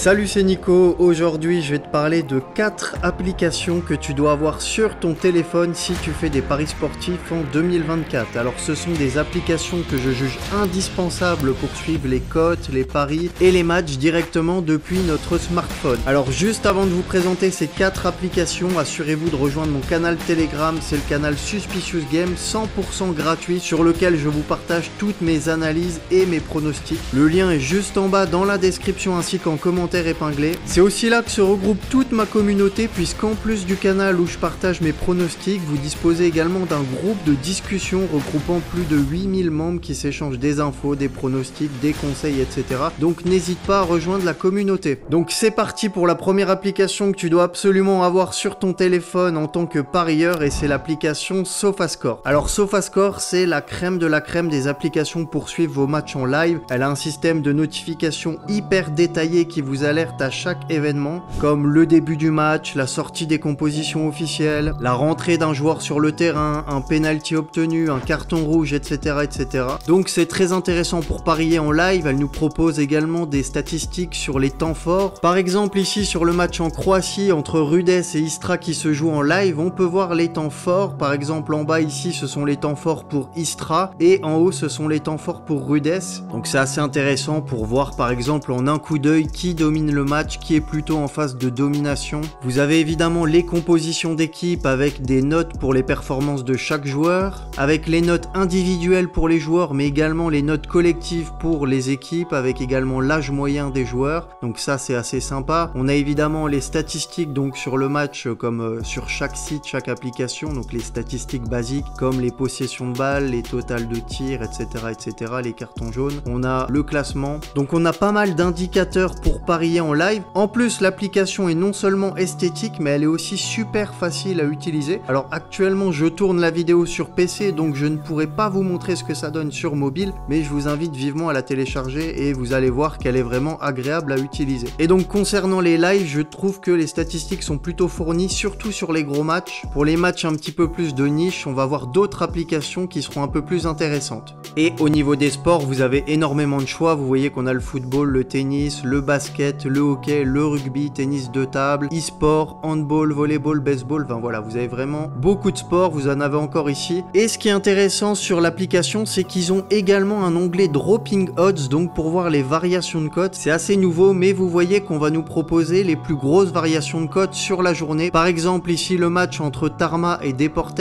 Salut, c'est Nico. Aujourd'hui je vais te parler de 4 applications que tu dois avoir sur ton téléphone si tu fais des paris sportifs en 2024. Alors ce sont des applications que je juge indispensables pour suivre les cotes, les paris et les matchs directement depuis notre smartphone. Alors juste avant de vous présenter ces 4 applications, assurez-vous de rejoindre mon canal Telegram, c'est le canal Suspicious Game, 100% gratuit sur lequel je vous partage toutes mes analyses et mes pronostics. Le lien est juste en bas dans la description ainsi qu'en commentaire épinglé. C'est aussi là que se regroupe toute ma communauté puisqu'en plus du canal où je partage mes pronostics, vous disposez également d'un groupe de discussion regroupant plus de 8000 membres qui s'échangent des infos, des pronostics, des conseils, etc. Donc n'hésite pas à rejoindre la communauté. Donc c'est parti pour la première application que tu dois absolument avoir sur ton téléphone en tant que parieur et c'est l'application SofaScore. Alors SofaScore, c'est la crème de la crème des applications pour suivre vos matchs en live. Elle a un système de notification hyper détaillé qui vous alerte à chaque événement, comme le début du match, la sortie des compositions officielles, la rentrée d'un joueur sur le terrain, un penalty obtenu, un carton rouge, etc. etc. Donc c'est très intéressant pour parier en live. Elle nous propose également des statistiques sur les temps forts. Par exemple ici sur le match en Croatie entre Rudez et Istra qui se joue en live, on peut voir les temps forts. Par exemple en bas ici ce sont les temps forts pour Istra et en haut ce sont les temps forts pour Rudez. Donc c'est assez intéressant pour voir par exemple en un coup d'œil qui domine le match, qui est plutôt en phase de domination. Vous avez évidemment les compositions d'équipe avec des notes pour les performances de chaque joueur, avec les notes individuelles pour les joueurs, mais également les notes collectives pour les équipes, avec également l'âge moyen des joueurs. Donc ça c'est assez sympa. On a évidemment les statistiques donc sur le match comme sur chaque site, chaque application, donc les statistiques basiques comme les possessions de balles, les totals de tirs, etc., etc., les cartons jaunes. On a le classement. Donc on a pas mal d'indicateurs pour parier en live. En plus l'application est non seulement esthétique mais elle est aussi super facile à utiliser. Alors actuellement je tourne la vidéo sur PC donc je ne pourrai pas vous montrer ce que ça donne sur mobile, mais je vous invite vivement à la télécharger et vous allez voir qu'elle est vraiment agréable à utiliser. Et donc concernant les lives, je trouve que les statistiques sont plutôt fournies, surtout sur les gros matchs. Pour les matchs un petit peu plus de niche, on va voir d'autres applications qui seront un peu plus intéressantes. Et au niveau des sports, vous avez énormément de choix. Vous voyez qu'on a le football, le tennis, le basket, le hockey, le rugby, tennis de table, e-sport, handball, volleyball, baseball. Enfin voilà, vous avez vraiment beaucoup de sports, vous en avez encore ici. Et ce qui est intéressant sur l'application, c'est qu'ils ont également un onglet dropping odds, donc pour voir les variations de cotes. C'est assez nouveau, mais vous voyez qu'on va nous proposer les plus grosses variations de cotes sur la journée. Par exemple, ici le match entre Tarma et Deportes,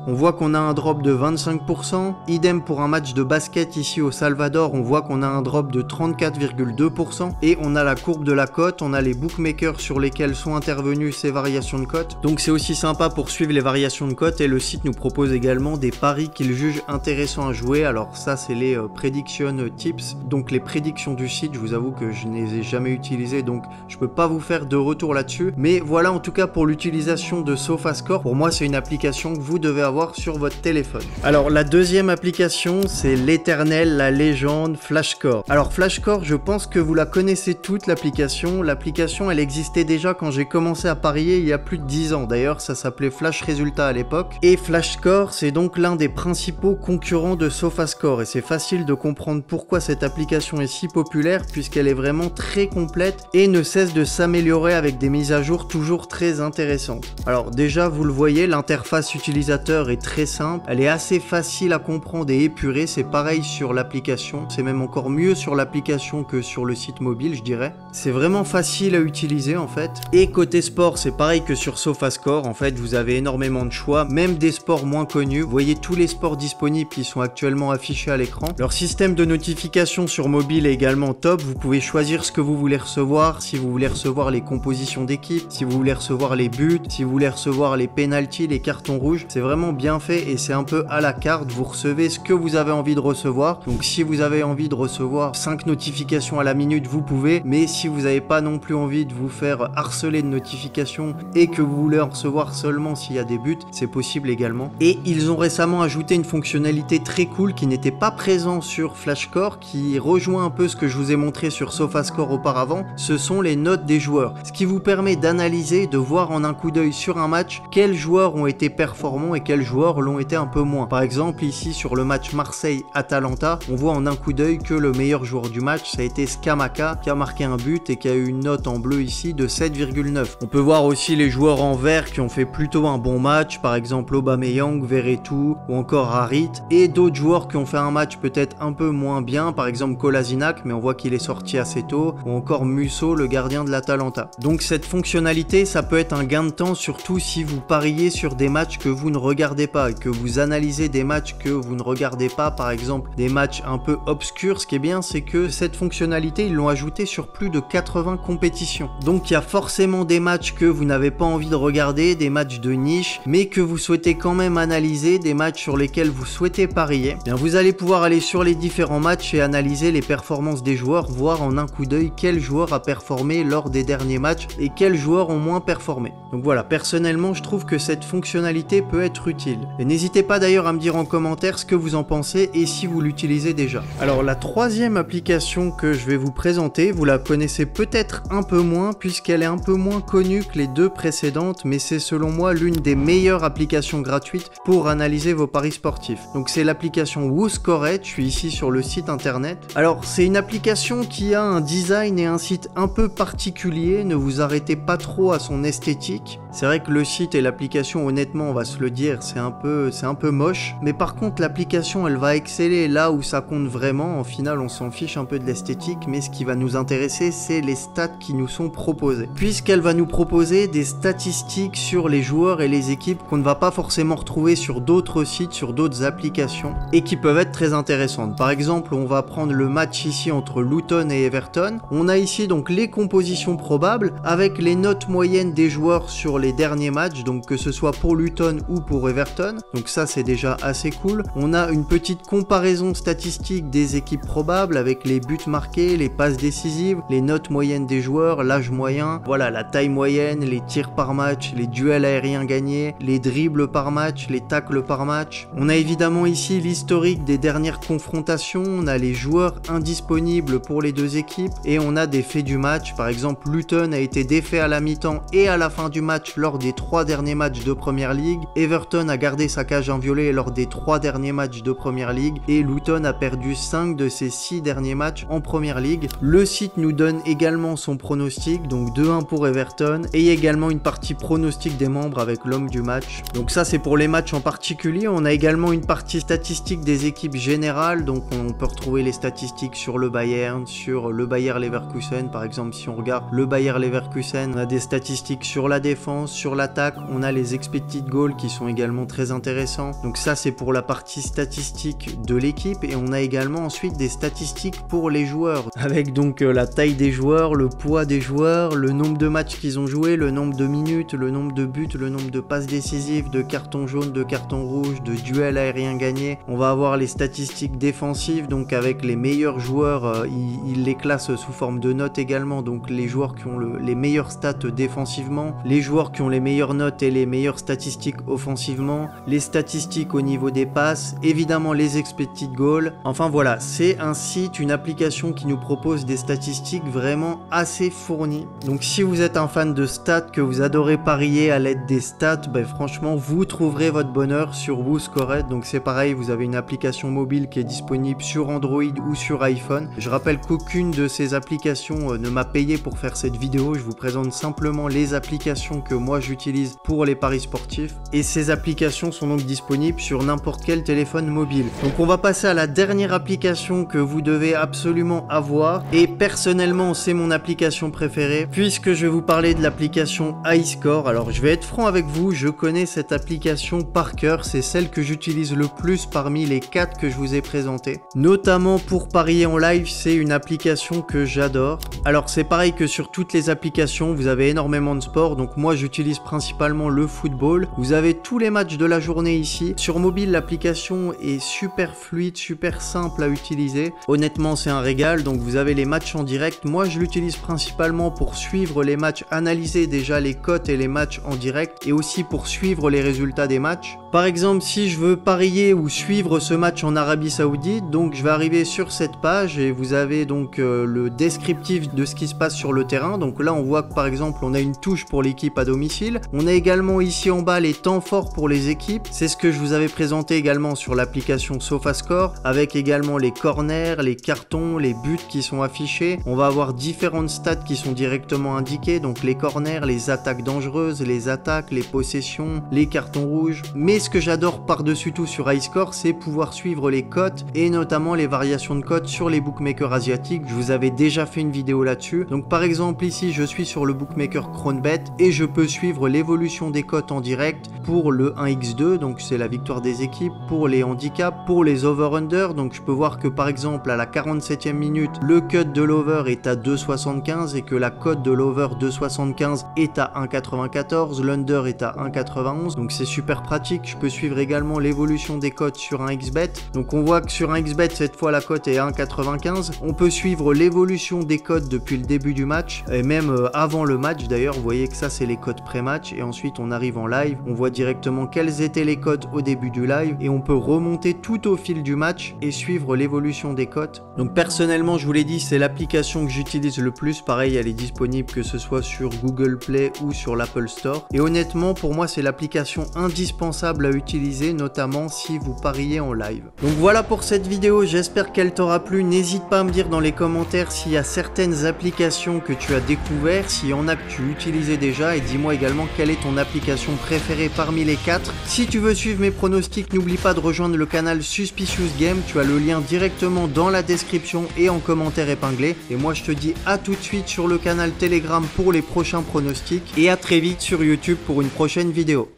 on voit qu'on a un drop de 25%. Idem pour un match de basket ici au Salvador, on voit qu'on a un drop de 34,2%. Et on a la courbe de la cote, on a les bookmakers sur lesquels sont intervenues ces variations de cotes. Donc c'est aussi sympa pour suivre les variations de cotes et le site nous propose également des paris qu'il juge intéressants à jouer. Alors ça c'est les prediction tips, donc les prédictions du site. Je vous avoue que je ne les ai jamais utilisées donc je peux pas vous faire de retour là-dessus, mais voilà en tout cas pour l'utilisation de SofaScore. Pour moi c'est une application que vous devez avoir sur votre téléphone. Alors la deuxième application c'est l'éternel, la légende FlashScore. Alors FlashScore, je pense que vous la connaissez toute l'application. L'application elle existait déjà quand j'ai commencé à parier il y a plus de 10 ans. D'ailleurs ça s'appelait Flash Résultats à l'époque. Et FlashScore c'est donc l'un des principaux concurrents de SofaScore et c'est facile de comprendre pourquoi cette application est si populaire puisqu'elle est vraiment très complète et ne cesse de s'améliorer avec des mises à jour toujours très intéressantes. Alors déjà vous le voyez, l'interface utilisateur est très simple, elle est assez facile à comprendre et épurée. C'est pareil sur l'application, c'est même encore mieux sur l'application que sur le site mobile je dirais. C'est vraiment facile à utiliser en fait. Et côté sport c'est pareil que sur SofaScore, en fait vous avez énormément de choix, même des sports moins connus. Vous voyez tous les sports disponibles qui sont actuellement affichés à l'écran. Leur système de notification sur mobile est également top, vous pouvez choisir ce que vous voulez recevoir, si vous voulez recevoir les compositions d'équipe, si vous voulez recevoir les buts, si vous voulez recevoir les pénaltys, les cartons rouges. C'est vraiment bien fait et c'est un peu à la carte, vous recevez ce que vous avez envie de recevoir. Donc si vous avez envie de recevoir 5 notifications à la minute vous pouvez, mais si vous n'avez pas non plus envie de vous faire harceler de notifications et que vous voulez en recevoir seulement s'il y a des buts, c'est possible également. Et ils ont récemment ajouté une fonctionnalité très cool qui n'était pas présent sur FlashScore, qui rejoint un peu ce que je vous ai montré sur SofaScore auparavant. Ce sont les notes des joueurs, ce qui vous permet d'analyser, de voir en un coup d'œil sur un match quels joueurs ont été performants et quels joueurs l'ont été un peu moins. Par exemple ici sur le match Marseille-Atalanta, on voit en un coup d'œil que le meilleur joueur du match ça a été Scamacca qui a marqué un but buts et qui a eu une note en bleu ici de 7,9. On peut voir aussi les joueurs en vert qui ont fait plutôt un bon match, par exemple Aubameyang, Verretou ou encore Harit, et d'autres joueurs qui ont fait un match peut-être un peu moins bien, par exemple Kolasinac, mais on voit qu'il est sorti assez tôt, ou encore Musso, le gardien de l'Atalanta. Donc cette fonctionnalité, ça peut être un gain de temps, surtout si vous pariez sur des matchs que vous ne regardez pas et que vous analysez des matchs que vous ne regardez pas, par exemple des matchs un peu obscurs. Ce qui est bien, c'est que cette fonctionnalité, ils l'ont ajoutée sur plus de 80 compétitions. Donc il y a forcément des matchs que vous n'avez pas envie de regarder, des matchs de niche, mais que vous souhaitez quand même analyser, des matchs sur lesquels vous souhaitez parier. Bien, vous allez pouvoir aller sur les différents matchs et analyser les performances des joueurs, voir en un coup d'œil quel joueur a performé lors des derniers matchs et quels joueurs ont moins performé. Donc voilà, personnellement, je trouve que cette fonctionnalité peut être utile. Et n'hésitez pas d'ailleurs à me dire en commentaire ce que vous en pensez et si vous l'utilisez déjà. Alors la troisième application que je vais vous présenter, vous la connaissez peut-être un peu moins puisqu'elle est un peu moins connue que les deux précédentes, mais c'est selon moi l'une des meilleures applications gratuites pour analyser vos paris sportifs. Donc c'est l'application WhoScored, je suis ici sur le site internet. Alors c'est une application qui a un design et un site un peu particulier, ne vous arrêtez pas trop à son esthétique. C'est vrai que le site et l'application, honnêtement, on va se le dire, c'est un peu moche, mais par contre l'application elle va exceller là où ça compte vraiment. En final on s'en fiche un peu de l'esthétique, mais ce qui va nous intéresser c'est les stats qui nous sont proposées, puisqu'elle va nous proposer des statistiques sur les joueurs et les équipes qu'on ne va pas forcément retrouver sur d'autres sites, sur d'autres applications, et qui peuvent être très intéressantes. Par exemple, on va prendre le match ici entre Luton et Everton. On a ici donc les compositions probables avec les notes moyennes des joueurs sur les derniers matchs, donc que ce soit pour Luton ou pour Everton. Donc ça c'est déjà assez cool. On a une petite comparaison statistique des équipes probables avec les buts marqués, les passes décisives, les notes moyennes des joueurs, l'âge moyen, voilà, la taille moyenne, les tirs par match, les duels aériens gagnés, les dribbles par match, les tacles par match. On a évidemment ici l'historique des dernières confrontations, on a les joueurs indisponibles pour les deux équipes et on a des faits du match. Par exemple, Luton a été défait à la mi-temps et à la fin du match lors des 3 derniers matchs de Premier League. Everton a gardé sa cage inviolée lors des 3 derniers matchs de Premier League et Luton a perdu 5 de ses 6 derniers matchs en Premier League. Le site nous donne également son pronostic, donc 2-1 pour Everton, et également une partie pronostic des membres avec l'homme du match. Donc ça c'est pour les matchs en particulier. On a également une partie statistique des équipes générales, donc on peut retrouver les statistiques sur le Bayern, sur le Bayer Leverkusen. Par exemple, si on regarde le Bayer Leverkusen, on a des statistiques sur la défense, sur l'attaque, on a les expected goals qui sont également très intéressants. Donc ça c'est pour la partie statistique de l'équipe, et on a également ensuite des statistiques pour les joueurs, avec donc la taille des joueurs, le poids des joueurs, le nombre de matchs qu'ils ont joué, le nombre de minutes, le nombre de buts, le nombre de passes décisives, de cartons jaunes, de cartons rouges, de duels aériens gagnés. On va avoir les statistiques défensives, donc avec les meilleurs joueurs, ils les classent sous forme de notes également, donc les joueurs qui ont les meilleures stats défensivement, les joueurs qui ont les meilleures notes et les meilleures statistiques offensivement, les statistiques au niveau des passes, évidemment les expected goals. Enfin voilà, c'est un site, une application qui nous propose des statistiques vraiment assez fournies. Donc si vous êtes un fan de stats, que vous adorez parier à l'aide des stats, ben franchement vous trouverez votre bonheur sur WhoScored. Donc c'est pareil, vous avez une application mobile qui est disponible sur Android ou sur iPhone. Je rappelle qu'aucune de ces applications ne m'a payé pour faire cette vidéo, je vous présente simplement les applications que moi j'utilise pour les paris sportifs, et ces applications sont donc disponibles sur n'importe quel téléphone mobile. Donc on va passer à la dernière application que vous devez absolument avoir, et personnellement c'est mon application préférée puisque je vais vous parler de l'application iScore. Alors je vais être franc avec vous, je connais cette application par cœur, c'est celle que j'utilise le plus parmi les 4 que je vous ai présentées, notamment pour parier en live. C'est une application que j'adore. Alors c'est pareil que sur toutes les applications, vous avez énormément de sport, donc moi j'utilise principalement le football. Vous avez tous les matchs de la journée ici. Sur mobile, l'application est super fluide, super simple à utiliser. Honnêtement c'est un régal. Donc vous avez les matchs en direct. Moi je l'utilise principalement pour suivre les matchs, analyser déjà les cotes et les matchs en direct, et aussi pour suivre les résultats des matchs. Par exemple, si je veux parier ou suivre ce match en Arabie Saoudite, donc je vais arriver sur cette page et vous avez donc le descriptif de ce qui se passe sur le terrain. Donc là on voit que par exemple on a une touche pour l'équipe à domicile domicile. On a également ici en bas les temps forts pour les équipes. C'est ce que je vous avais présenté également sur l'application SofaScore, avec également les corners, les cartons, les buts qui sont affichés. On va avoir différentes stats qui sont directement indiquées, donc les corners, les attaques dangereuses, les attaques, les possessions, les cartons rouges. Mais ce que j'adore par-dessus tout sur iScore, c'est pouvoir suivre les cotes et notamment les variations de cotes sur les bookmakers asiatiques. Je vous avais déjà fait une vidéo là-dessus. Donc par exemple ici, je suis sur le bookmaker Cronbet et je peux suivre l'évolution des cotes en direct pour le 1x2, donc c'est la victoire des équipes, pour les handicaps, pour les over-under. Donc je peux voir que par exemple à la 47e minute, le cut de l'over est à 2,75 et que la cote de l'over 2,75 est à 1,94, l'under est à 1,91. Donc c'est super pratique. Je peux suivre également l'évolution des cotes sur un xbet. Donc on voit que sur un xbet cette fois la cote est à 1,95. On peut suivre l'évolution des cotes depuis le début du match et même avant le match d'ailleurs. Vous voyez que ça c'est les cotes pré-match et ensuite on arrive en live, on voit directement quelles étaient les cotes au début du live et on peut remonter tout au fil du match et suivre l'évolution des cotes. Donc personnellement, je vous l'ai dit, c'est l'application que j'utilise le plus. Pareil, elle est disponible que ce soit sur Google Play ou sur l'Apple Store. Et honnêtement, pour moi, c'est l'application indispensable à utiliser, notamment si vous pariez en live. Donc voilà pour cette vidéo, j'espère qu'elle t'aura plu. N'hésite pas à me dire dans les commentaires s'il y a certaines applications que tu as découvert, s'il y en a que tu utilisais déjà, et dis-moi également quelle est ton application préférée parmi les 4. Si tu veux suivre mes pronostics, n'oublie pas de rejoindre le canal Suspicious Game, tu as le lien directement dans la description et en commentaire épinglé. Et moi je te dis à tout de suite sur le canal Telegram pour les prochains pronostics et à très vite sur YouTube pour une prochaine vidéo.